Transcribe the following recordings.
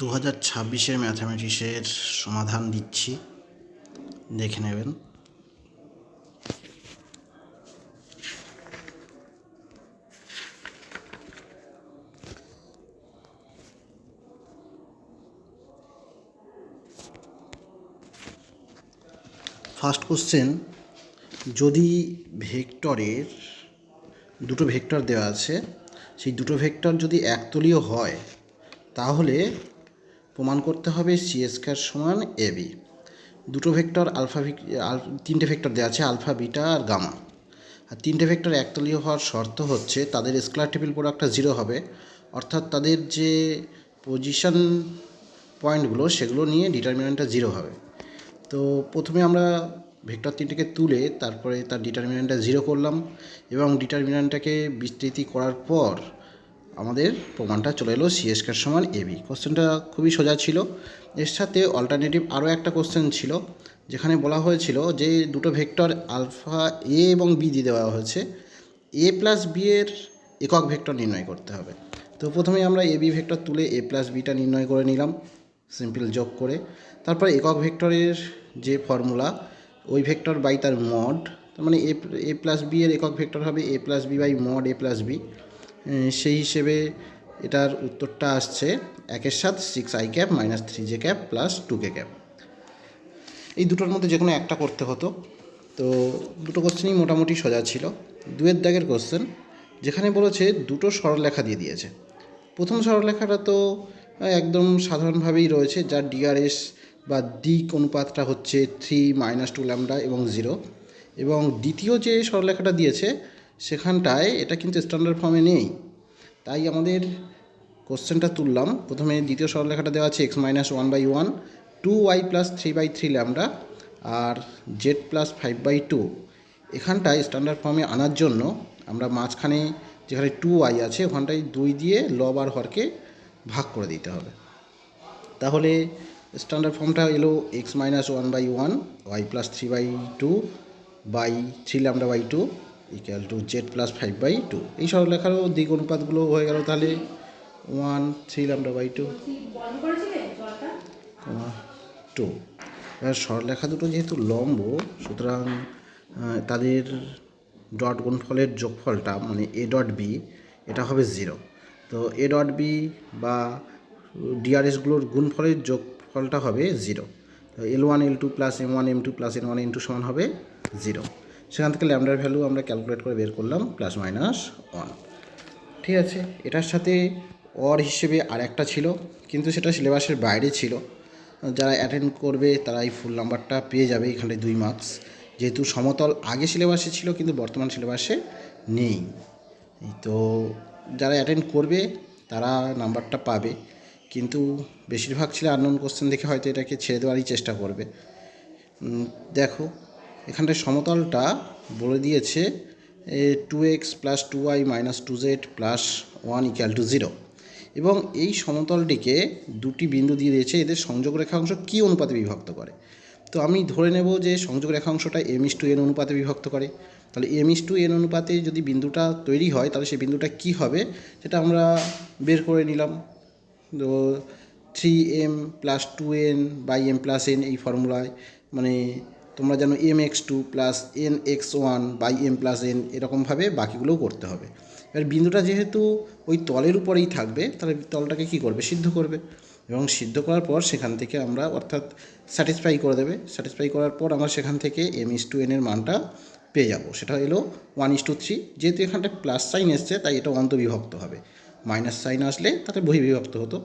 2026-এর ম্যাথামেটিক্সের সমাধান দিচ্ছি, দেখে নেবেন। ফার্স্ট কোশ্চেন, যদি ভেক্টরের দুটো ভেক্টর দেওয়া আছে, সেই দুটো ভেক্টর যদি একতলীয় হয় তাহলে প্রমাণ করতে হবে সি স্কয়ার সমান এবি। দুটো ভেক্টর তিনটে ভেক্টর দেওয়া আছে, আলফা, বিটা আর গামা। আর তিনটে ভেক্টর একতলীয় হওয়ার শর্ত হচ্ছে তাদের স্কেলার টেবিল প্রোডাক্টটা 0 হবে, অর্থাৎ তাদের যে পজিশন পয়েন্টগুলো সেগুলো নিয়ে ডিটারমিনেন্টটা 0 হবে। তো প্রথমে আমরা ভেক্টর তিনটেকে তুলে তারপরে তার ডিটারমিনেন্টটা 0 করলাম এবং ডিটারমিনেন্টটাকে বিস্তৃতি করার পর আমাদের প্রমাণটা চলে এলো সি স্কয়ার সমান এবি। কোশ্চেনটা খুবই সোজা ছিল। এর সাথে অল্টারনেটিভ আরও একটা কোশ্চেন ছিল, যেখানে বলা হয়েছিল যে দুটো ভেক্টর আলফা এ এবং বি দিয়ে দেওয়া হয়েছে, এ প্লাস বি এর একক ভেক্টর নির্ণয় করতে হবে। তো প্রথমে আমরা এ বি ভেক্টর তুলে এ প্লাস বিটা নির্ণয় করে নিলাম সিম্পল যোগ করে। তারপর একক ভেক্টরের যে ফর্মুলা, ওই ভেক্টর বাই তার মড, তার মানে এ প্লাস বি এর একক ভেক্টর হবে a plus b by mod a plus b. সেই হিসেবে এটার উত্তরটা আসছে 1/7 6i minus 3j plus 2k। এই দুটোর মধ্যে যে কোনো একটা করতে হতো। তো দুটো কোশ্চেনই মোটামুটি সোজা ছিল। 2-এর দাগের কোশ্চেন, যেখানে বলেছে দুটো সরলরেখা দিয়ে দিয়েছে। প্রথম সরলরেখাটা তো একদম সাধারণভাবেই রয়েছে, যার ডিআরএস বা দিক অনুপাতটা হচ্ছে 3 - 2 ল্যামডা এবং 0। এবং দ্বিতীয় যে সরলরেখাটা দিয়েছে সেখানটায় এটা কিন্তু স্ট্যান্ডার্ড ফর্মে নেই, তাই আমাদের কোশ্চেনটা তুললাম। প্রথমে দ্বিতীয় সরলরেখাটা দেওয়া আছে x-1/1 2y + 3/3 ল্যামডা আর z + 5/2। এখানটায় স্ট্যান্ডার্ড ফর্মে আনার জন্য আমরা মাঝখানে যেখানে 2y আছে ওখানটায় 2 দিয়ে লব আর হরকে ভাগ করে দিতে হবে। তাহলে স্ট্যান্ডার্ড ফর্মটা এলো x-1/1 y + 3/2 বাই 3 ল্যামডা/2 ইকুয়াল টু z + 5/2। এই সরলরেখারও দিক অনুপাতগুলো হয়ে গেল, তাহলে 1 3 ল্যামডা/2 2। এবার সরলরেখা দুটো যেহেতু লম্ব, সুতরাং তাদের ডট গুণফলের যোগফলটা মানে এ ডট বি এটা হবে 0। তো এ ডট বি বা ডিআরএসগুলোর গুণফলের যোগফলটা হবে 0। L1 L2 plus M1 M2 plus N1 N2 সমান হবে 0। সেখান থেকে ল্যামডার ভ্যালু আমরা ক্যালকুলেট করে বের করলাম +-1। ঠিক আছে, এটার সাথে অর হিসেবে আর একটা ছিল, কিন্তু সেটা সিলেবাসের বাইরে ছিল। যারা অ্যাটেন্ড করবে তারা এই ফুল নাম্বারটা পেয়ে যাবে, এখানে 2 মার্কস। যেহেতু সমতল আগে সিলেবাসে ছিল কিন্তু বর্তমান সিলেবাসে নেই, তো যারা অ্যাটেন্ড করবে তারা নাম্বারটা পাবে। কিন্তু বেশিরভাগ ছেলে আননোন কোশ্চেন দেখে হয়তো এটাকে ছেড়ে দেওয়ারই চেষ্টা করবে। দেখো এখানটায় সমতলটা বলে দিয়েছে 2x + 2y - 2z + 1 = 0। এবং এই সমতলটিকে দুটি বিন্দু দিয়ে দিয়েছে, এদের সংযোগ রেখাংশ কী অনুপাতে বিভক্ত করে। তো আমি ধরে নেব যে সংযোগ রেখাংশটা m/n অনুপাতে বিভক্ত করে। তাহলে m/n অনুপাতে যদি বিন্দুটা তৈরি হয় তাহলে সেই বিন্দুটা কী হবে সেটা আমরা বের করে নিলাম। তো 3m + 2n/m + n এই ফর্মুলায়, মানে তোমরা যেন mx2 + nx1/m + n এরকমভাবে বাকিগুলোও করতে হবে। এবার বিন্দুটা যেহেতু ওই তলের উপরেই থাকবে, তাহলে তলটাকে কী করবে, সিদ্ধ করবে। এবং সিদ্ধ করার পর সেখান থেকে আমরা অর্থাৎ স্যাটিসফাই করে দেবে। স্যাটিসফাই করার পর আমরা সেখান থেকে m/n এর মানটা পেয়ে যাব, সেটা এলো 1:3। যেহেতু এখানটা প্লাস সাইন এসছে তাই এটা অন্তবিভক্ত হবে। মাইনাস সাইন আসলে তাতে বহির্বিভক্ত হতো,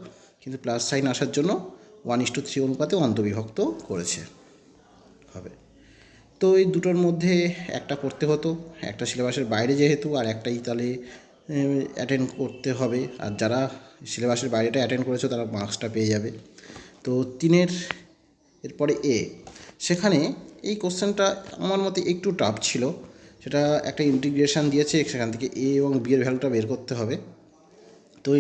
কিন্তু প্লাস সাইন আসার জন্য 1:3 অনুপাতে অন্তবিভক্ত করেছে হবে। তো এই দুটোর মধ্যে একটা করতে হতো, একটা সিলেবাসের বাইরে যেহেতু, আর একটাই তাহলে অ্যাটেন্ড করতে হবে। আর যারা সিলেবাসের বাইরেটা অ্যাটেন্ড করেছে তারা মার্কসটা পেয়ে যাবে। তো 3-এর এরপরে এ, সেখানে এই কোশ্চেনটা আমার মতে একটু টাফ ছিল। সেটা একটা ইন্টিগ্রেশন দিয়েছে, সেখান থেকে এ এবং বি এর ভ্যালুটা বের করতে হবে। তো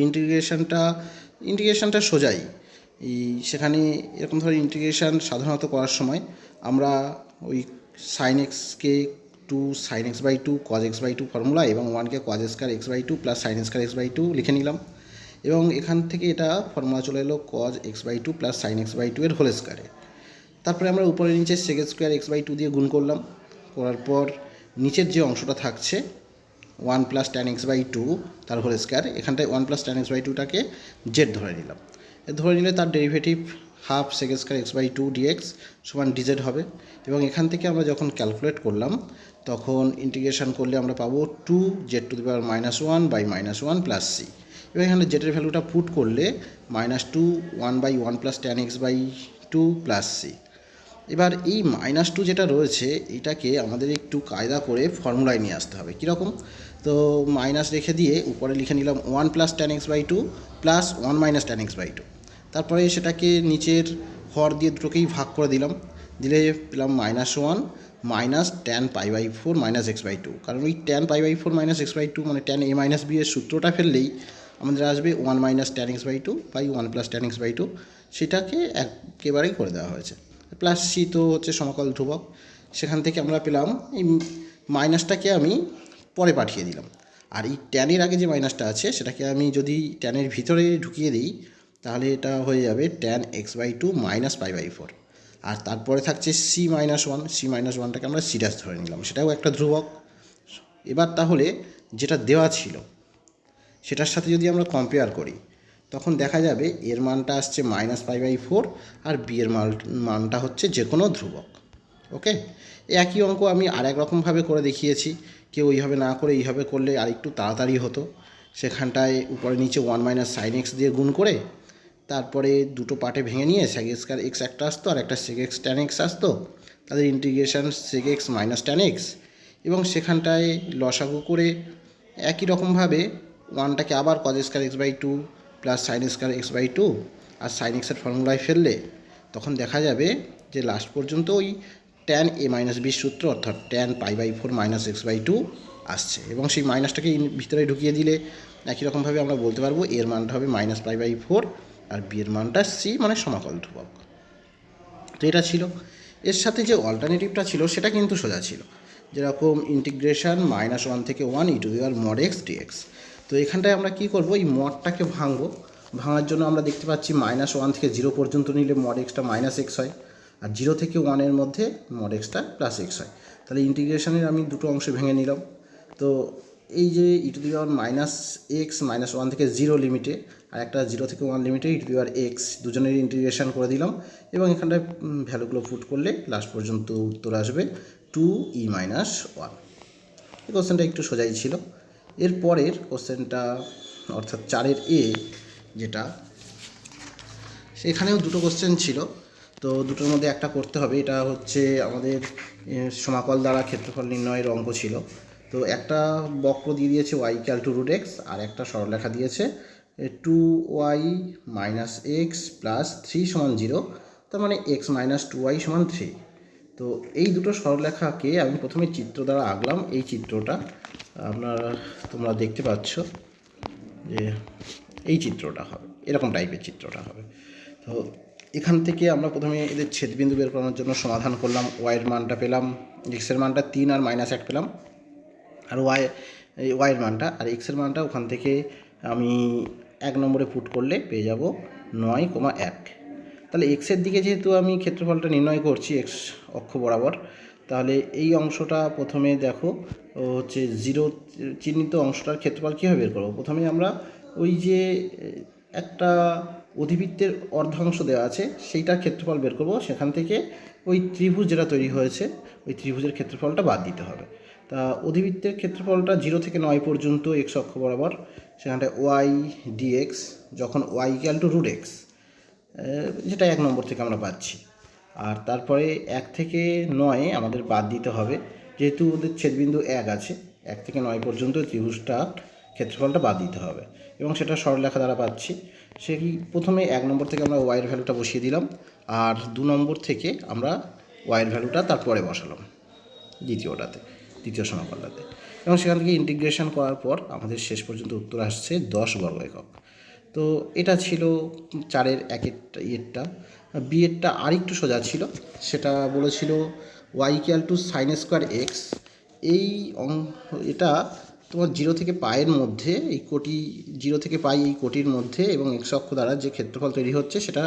ইন্টিগ্রেশনটা সোজাই। সেখানে এরকম ধরনের ইন্টিগ্রেশন সাধারণত করার সময় আমরা ওই sin x-কে 2 sin x/2 cos x/2 formula এবং 1কে cos² x/2 + sin² x/2 লিখে নিলাম। এবং এখান থেকে এটা ফর্মুলা চলে এলো cos x/2 plus sin x/2 এর হোল স্কয়ারে। তারপরে আমরা উপরে নিচে sec স্কোয়ার x/2 দিয়ে গুণ করলাম, করার পর নিচের যে অংশটা থাকছে 1 প্লাস tan x/2 তার হোল স্কয়ার, এখানটায় 1 প্লাস tan x/2টাকে জেড ধরে নিলাম। ধরে নিলে তার derivative half sec square x/2 dx সমান dz হবে। এবং এখান থেকে আমরা যখন ক্যালকুলেট করলাম তখন ইন্টিগ্রেশন করলে আমরা পাবো 2z⁻1 বাই -1 প্লাস c। এবং এখানে জেটের ভ্যালুটা পুট করলে -2 1/1 plus tan x/2 plus c। এবার এই -2 যেটা রয়েছে এটাকে আমাদের একটু কায়দা করে ফর্মুলায় নিয়ে আসতে হবে। কীরকম? তো মাইনাস রেখে দিয়ে উপরে লিখে নিলাম 1 plus tan x/2 plus 1 minus tan x/2। তারপরে সেটাকে নিচের হর দিয়ে দুটোকেই ভাগ করে দিলাম, দিলে পেলাম -1 মাইনাস tan π/4 মাইনাস x/2। কারণ ওই tan π/4 মাইনাস x/2 মানে tan a মাইনাস b এর সূত্রটা ফেললেই আমাদের আসবে 1 minus tan x/2 by 1 plus tan x/2, সেটাকে একেবারেই করে দেওয়া হয়েছে। প্লাস সি তো হচ্ছে সমাকল ধ্রুবক, সেখান থেকে আমরা পেলাম এই মাইনাসটাকে আমি পরে পাঠিয়ে দিলাম। আর এই ট্যানের আগে যে মাইনাসটা আছে সেটাকে আমি যদি ট্যানের ভিতরে ঢুকিয়ে দিই তাহলে এটা হয়ে যাবে tan x/2 মাইনাস π/4। আর তারপরে থাকছে c-1, c-1টাকে আমরা সিরিয়াস ধরে নিলাম, সেটাও একটা ধ্রুবক। এবার তাহলে যেটা দেওয়া ছিল সেটার সাথে যদি আমরা কম্পেয়ার করি তখন দেখা যাবে এর মানটা আসছে -π/4 আর বি এর মানটা হচ্ছে যে কোনো ধ্রুবক। ওকে, একই অঙ্ক আমি আর এক রকমভাবে করে দেখিয়েছি, কেউ এইভাবে না করে এইভাবে করলে আর একটু তাড়াতাড়ি হতো। সেখানটায় উপরে নিচে 1 মাইনাস সাইন এক্স দিয়ে গুণ করে তারপরে দুটো পার্টে ভেঙে নিয়ে sec স্কয়ার এক্স একটা আসতো আর একটা sec x tan x আসতো, তাদের integration sec x minus tan x। এবং সেখানটায় লসাগু করে একই রকমভাবে 1টাকে আবার cos square x/2 plus sin square x/2 আর sin x এর ফর্মুলায় ফেললে তখন দেখা যাবে যে লাস্ট পর্যন্ত ওই tan a মাইনাস b সূত্র অর্থাৎ tan π/4 মাইনাস x/2 আসছে। এবং সেই মাইনাসটাকে ভিতরে ঢুকিয়ে দিলে একই রকমভাবে আমরা বলতে পারবো এর মানটা হবে -π/4 আর বি এর মানটা সি মানে সমাকল ধ্রুবক। তো এটা ছিল। এর সাথে যে অল্টারনেটিভটা ছিল সেটা কিন্তু সোজা ছিল, যেরকম ইন্টিগ্রেশন -1 থেকে 1 e⁻mod x dx। তো এখানটায় আমরা কি করব, এই মডটাকে ভাঙবো। ভাঙার জন্য আমরা দেখতে পাচ্ছি -1 থেকে 0 পর্যন্ত নিলে mod xটা -x হয়, আর 0 থেকে 1 এর মধ্যে mod xটা +x হয়। তাহলে ইন্টিগ্রেশনের আমি দুটো অংশে ভেঙে নিলাম। তো এই যে e⁻x -1 থেকে 0 লিমিটে আর একটা 0 থেকে 1 লিমিটে e⁻x দুজনের ইন্টিগ্রেশন করে দিলাম। এবং এখানটায় ভ্যালুগুলো পুট করলে লাস্ট পর্যন্ত উত্তর আসবে 2e−1। এই কোশ্চেনটা একটু সোজাই ছিল। এর পরের কোশ্চেনটা অর্থাৎ 4-এর এ যেটা, সেখানেও দুটো কোশ্চেন ছিল। তো দুটোর মধ্যে একটা করতে হবে, এটা হচ্ছে আমাদের সমাকল দ্বারা ক্ষেত্রফল নির্ণয়ের অঙ্ক ছিল। তো একটা বক্র দিয়ে দিয়েছে y=√x আর একটা সরলরেখা দিয়েছে 2y - x + 3 = 0, তার মানে x - 2y = 3। তো এই দুটো সরলরেখাকে আমি প্রথমে চিত্র দ্বারা আঁকলাম। এই চিত্রটা তোমরা দেখতে পাচ্ছ যে এই চিত্রটা হবে, এরকম টাইপের চিত্রটা হবে। তো এখান থেকে আমরা প্রথমে এদের ছেদবিন্দু বের করানোর জন্য সমাধান করলাম। ওয়াইয়ের মানটা পেলাম, এক্সের মানটা 3 আর -1 পেলাম, আর ওয়াইয়ের মানটা আর এক্সের মানটা ওখান থেকে আমি 1 নম্বরে পুট করলে পেয়ে যাব 9,1। তাহলে এক্সের দিকে যেহেতু আমি ক্ষেত্রফলটা নির্ণয় করছি এক্স অক্ষ বরাবর, তাহলে এই অংশটা প্রথমে দেখো হচ্ছে 0 চিহ্নিত অংশটার ক্ষেত্রফল কীভাবে বের করবো। প্রথমে আমরা ওই যে একটা অধিবৃত্তের অর্ধাংশ দেওয়া আছে সেইটার ক্ষেত্রফল বের করব। সেখান থেকে ওই ত্রিভুজ যেটা তৈরি হয়েছে ওই ত্রিভুজের ক্ষেত্রফলটা বাদ দিতে হবে। তা অধিবৃত্তের ক্ষেত্রফলটা 0 থেকে 9 পর্যন্ত এক্স অক্ষ বরাবর, সেখানটায় ওয়াই ডিএক্স যখন ওয়াই =√x, যেটা 1 নম্বর থেকে আমরা পাচ্ছি। আর তারপরে 1 থেকে 9 আমাদের বাদ দিতে হবে, যেহেতু ওদের ছেদবিন্দু 1 আছে, 1 থেকে 9 পর্যন্ত ত্রিভুজটা ক্ষেত্রফলটা বাদ দিতে হবে এবং সেটা সরলরেখা দ্বারা পাচ্ছি। সেই প্রথমে 1 নম্বর থেকে আমরা ওয়াইয়ের ভ্যালুটা বসিয়ে দিলাম, আর 2 নম্বর থেকে আমরা ওয়াইয়ের ভ্যালুটা তারপরে বসালাম দ্বিতীয় সমাকলটাতে। এবং সেখান থেকে ইন্টিগ্রেশন করার পর আমাদের শেষ পর্যন্ত উত্তর আসছে 10 বর্গ একক। তো এটা ছিল 4-এর 1-এরটা। বিয়েরটা আর একটু সোজা ছিল, সেটা বলেছিল y = sin² x। এটা তোমার 0 থেকে পায়ের মধ্যে এই কোটি 0 থেকে পাই এই কোটির মধ্যে এবং এক্স অক্ষ দ্বারা যে ক্ষেত্রফল তৈরি হচ্ছে সেটা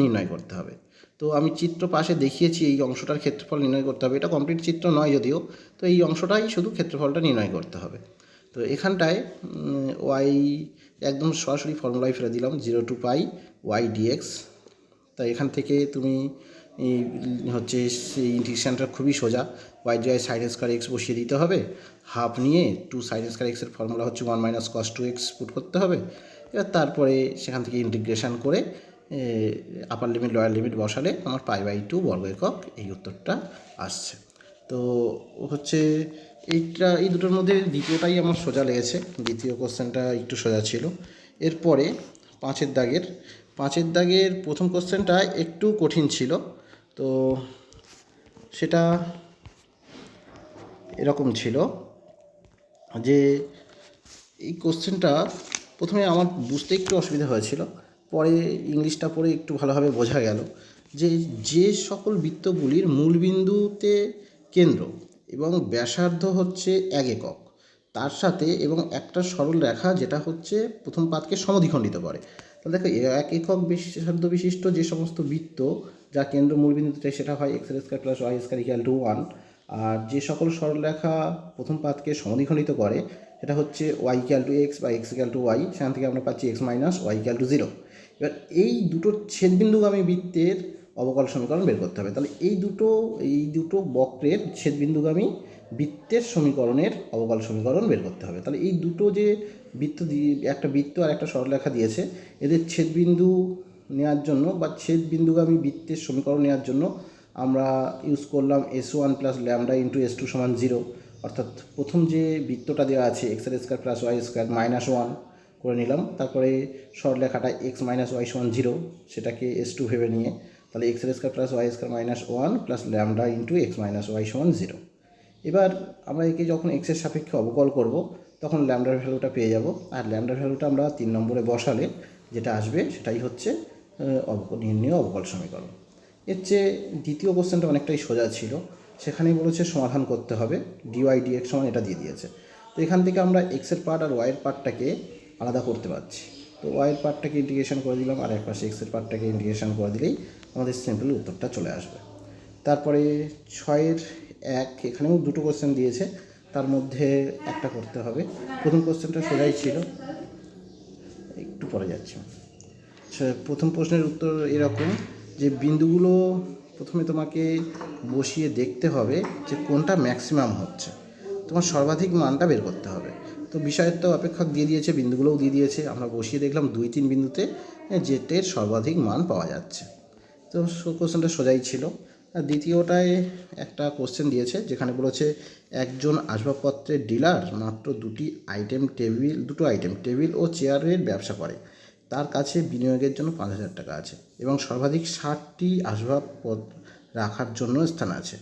নির্ণয় করতে হবে। তো আমি চিত্র পাশে দেখিয়েছি এই অংশটার ক্ষেত্রফল নির্ণয় করতে হবে। এটা কমপ্লিট চিত্র নয় যদিও, তো এই অংশটাই শুধু ক্ষেত্রফলটা নির্ণয় করতে হবে। তো এখানটায় ওয়াই একদম সরাসরি ফর্মুলায় ফেলে দিলাম 0 to পাই ওয়াই ডিএক্স। তাই এখান থেকে তুমি হচ্ছে সেই ইন্টিগ্রেশনটা খুবই সোজা। ওয়াই জায়গায় সাইন স্কয়ার এক্স বসিয়ে দিতে হবে, হাফ নিয়ে 2 সাইন স্কয়ার এক্সের ফর্মুলা হচ্ছে 1 মাইনাস কস 2x পুট করতে হবে। এবার তারপরে সেখান থেকে ইন্টিগ্রেশন করে আপার লিমিট লোয়ার লিমিট বসালে আমার π/2 বর্গ একক এই উত্তরটা আসছে। তো হচ্ছে এই দুটোর মধ্যে দ্বিতীয়টাই আমার সোজা লেগেছে, দ্বিতীয় কোশ্চেনটা একটু সোজা ছিল। এরপরে পাঁচের দাগের প্রথম কোশ্চেনটা একটু কঠিন ছিল। তো সেটা এরকম ছিল যে এই কোশ্চেনটা প্রথমে আমার বুঝতে একটু অসুবিধা হয়েছিল, পরে ইংলিশটা পড়ে একটু ভালোভাবে বোঝা গেল যে সকল বৃত্তগুলির মূলবিন্দুতে কেন্দ্র এবং ব্যাসার্ধ হচ্ছে 1 একক, তার সাথে এবং একটা সরল রেখা যেটা হচ্ছে প্রথম পাতকে সমদ্বিখণ্ডিত করে। তাহলে দেখো 1 একক ব্যাসার্ধ বিশিষ্ট যে সমস্ত বৃত্ত যা কেন্দ্র মূলবিন্দুতে সেটা হয় x² + y² = 1, আর যে সকল সরলরেখা প্রথম পাতকে সমদ্বিখণ্ডিত করে সেটা হচ্ছে y = x বা x = y, সেখান থেকে আমরা পাচ্ছি x - y = 0। এবার এই দুটো ছেদবিন্দুগামী বৃত্তের অবকল সমীকরণ বের করতে হবে। তাহলে এই দুটো বক্রের ছেদবিন্দুগামী বৃত্তের সমীকরণের অবকল সমীকরণ বের করতে হবে। তাহলে এই দুটো যে বৃত্ত একটা বৃত্ত আর একটা সরলরেখা দিয়েছে, এদের ছেদবিন্দু নেওয়ার জন্য বা ছেদবিন্দুগামী বৃত্তের সমীকরণ নেওয়ার জন্য আমরা ইউজ করলাম s1 + λ * s2 = 0। অর্থাৎ প্রথম যে বৃত্তটা দেওয়া আছে x² + y² -1 করে নিলাম, তারপরে সরলরেখাটা x - y = 0 সেটাকে s2 ভেবে নিয়ে, তাহলে x² + y² -1 + λ * x - y = 0। এবার আমরা একে যখন x এর সাপেক্ষে অবকল করব তখন ল্যামডার ভ্যালুটা পেয়ে যাব, আর ল্যামডার ভ্যালুটা আমরা 3 নম্বরে বসালে যেটা আসবে সেটাই হচ্ছে নির্ণেয় অবকল সমীকরণ। এর চেয়ে দ্বিতীয় কোশ্চেনটা অনেকটাই সোজা ছিল, সেখানেই বলেছে সমাধান করতে হবে dy dx সমান এটা দিয়ে দিয়েছে। তো এখান থেকে আমরা এক্সের পার্ট আর ওয়াইয়ের পার্টটাকে আলাদা করতে পারছি। তো ওয়াইয়ের পার্টটাকে ইন্টিগ্রেশন করে দিলাম, আর এক পাশে এক্সের পার্টটাকে ইন্টিগ্রেশন করে দিলেই আমাদের সিম্পল উত্তরটা চলে আসবে। তারপরে 6-1 এখানেও দুটো কোশ্চেন দিয়েছে, তার মধ্যে একটা করতে হবে। প্রথম কোশ্চেনটা সোজাই ছিল, একটু পরে যাচ্ছি। প্রথম প্রশ্নের উত্তর এরকম যে বিন্দুগুলো প্রথমে তোমাকে বসিয়ে দেখতে হবে যে কোনটা ম্যাক্সিমাম হচ্ছে, তোমার সর্বাধিক মানটা বের করতে হবে। তো বিষয়ের তো অপেক্ষক দিয়ে দিয়েছে, বিন্দুগুলোও দিয়ে দিয়েছে, আমরা বসিয়ে দেখলাম 2-3 বিন্দুতে জেটের সর্বাধিক মান পাওয়া যাচ্ছে। তো কোশ্চেনটা সোজাই ছিল। আর দ্বিতীয়টায় একটা কোশ্চেন দিয়েছে যেখানে বলেছে একজন আসবাবপত্রের ডিলার মাত্র দুটো আইটেম টেবিল ও চেয়ারের ব্যবসা করে, তার কাছে বিনিয়োগের জন্য 5,000 টাকা আছে এবং সর্বাধিক 60টি আসবাবপত্র রাখার জন্য স্থান আছে।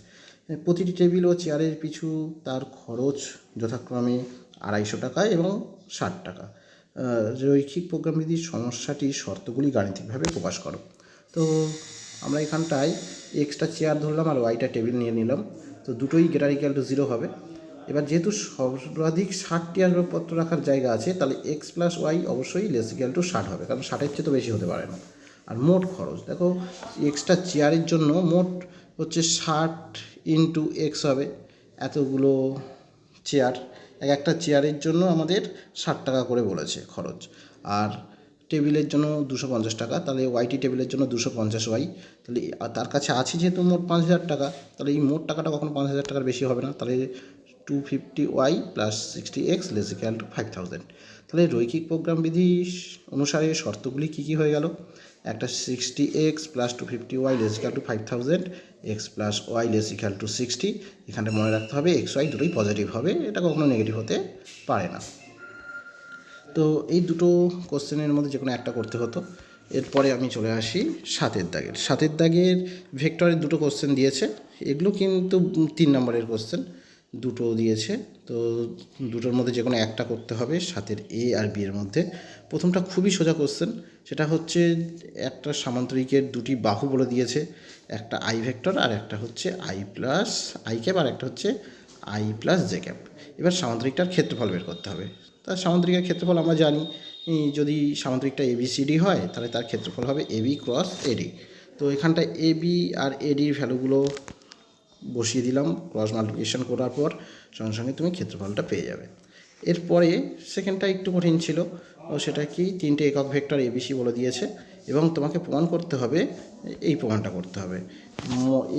প্রতিটি টেবিল ও চেয়ারের পিছু তার খরচ যথাক্রমে 250 টাকা এবং 60 টাকা। রৈখিক প্রোগ্রামবিধির সমস্যাটির শর্তগুলি গাণিতিকভাবে প্রকাশ করো। তো আমরা এখানটায় এক্সটা চেয়ার ধরলাম আর ওয়াইটা টেবিল নিয়ে নিলাম, তো দুটোই > 0 হবে। এবার যেহেতু সর্বাধিক 60টি আসবাবপত্র রাখার জায়গা আছে, তাহলে x + y অবশ্যই <= 60 হবে, কারণ 60-এর চেয়ে তো বেশি হতে পারে না। আর মোট খরচ দেখো, এক্সটা চেয়ারের জন্য মোট হচ্ছে 60 × x হবে, এতগুলো চেয়ার, একটা চেয়ারের জন্য আমাদের 60 টাকা করে বলেছে খরচ। আর টেবিলের জন্য 250 টাকা, তাহলে ওয়াইটি টেবিলের জন্য 250 ওয়াই, তাহলে তার কাছে আছে যেহেতু মোট 5,000 টাকা, তাহলে এই মোট টাকাটা কখনো 5,000 টাকার বেশি হবে না, তাহলে 250 ওয়াই + 60x = 5,000। তাহলে রৈখিক প্রোগ্রাম বিধি অনুসারে শর্তগুলি কী কী হয়ে গেল? একটা 60x + 250 ওয়াই = 5,000, x + y = 60। এখানে মনে রাখতে হবে x y দুটোই পজিটিভ হবে, এটা কখনো নেগেটিভ হতে পারে না। তো এই দুটো কোশ্চেনের মধ্যে যে কোনো একটা করতে হতো। এরপরে আমি চলে আসি 7-এর দাগের ভেক্টরের দুটো কোশ্চেন দিয়েছে, এগুলো কিন্তু 3 নম্বরের কোশ্চেন, দুটো দিয়েছে। তো দুটোর মধ্যে যে কোনো একটা করতে হবে 7-এর A আর B এর মধ্যে। প্রথমটা খুবই সোজা কোশ্চেন, সেটা হচ্ছে একটা সামান্তরিকের দুটি বাহু বলে দিয়েছে, একটা i ভেক্টর আর একটা হচ্ছে i + i ক্যাপ আর একটা হচ্ছে i + j ক্যাপ। এবার সামান্তরিকটার ক্ষেত্রফল বের করতে হবে। তার সামান্তরিকের ক্ষেত্রফল আমরা জানি, যদি সামান্তরিকটা এবিসিডি হয় তাহলে তার ক্ষেত্রফল হবে এবি ক্রস এডি। তো এখানটায় এবি আর এডির ভ্যালুগুলো বসিয়ে দিলাম, ক্রস মাল্টিপ্লিকেশন করার পর সঙ্গে সঙ্গে তুমি ক্ষেত্রফলটা পেয়ে যাবে। এরপরে সেকেন্ডটা একটু কঠিন ছিল, ও সেটা কি 3টে একক ভেক্টর এবিসি বলে দিয়েছে এবং তোমাকে প্রমাণ করতে হবে, এই প্রমাণটা করতে হবে,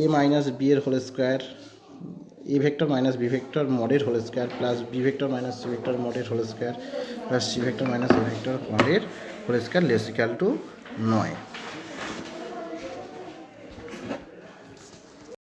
এ মাইনাস বি এর whole square, a vector minus b vector মডের whole square plus b vector minus c vector মডের whole square plus c vector minus a vector মডের whole square less equal to 9।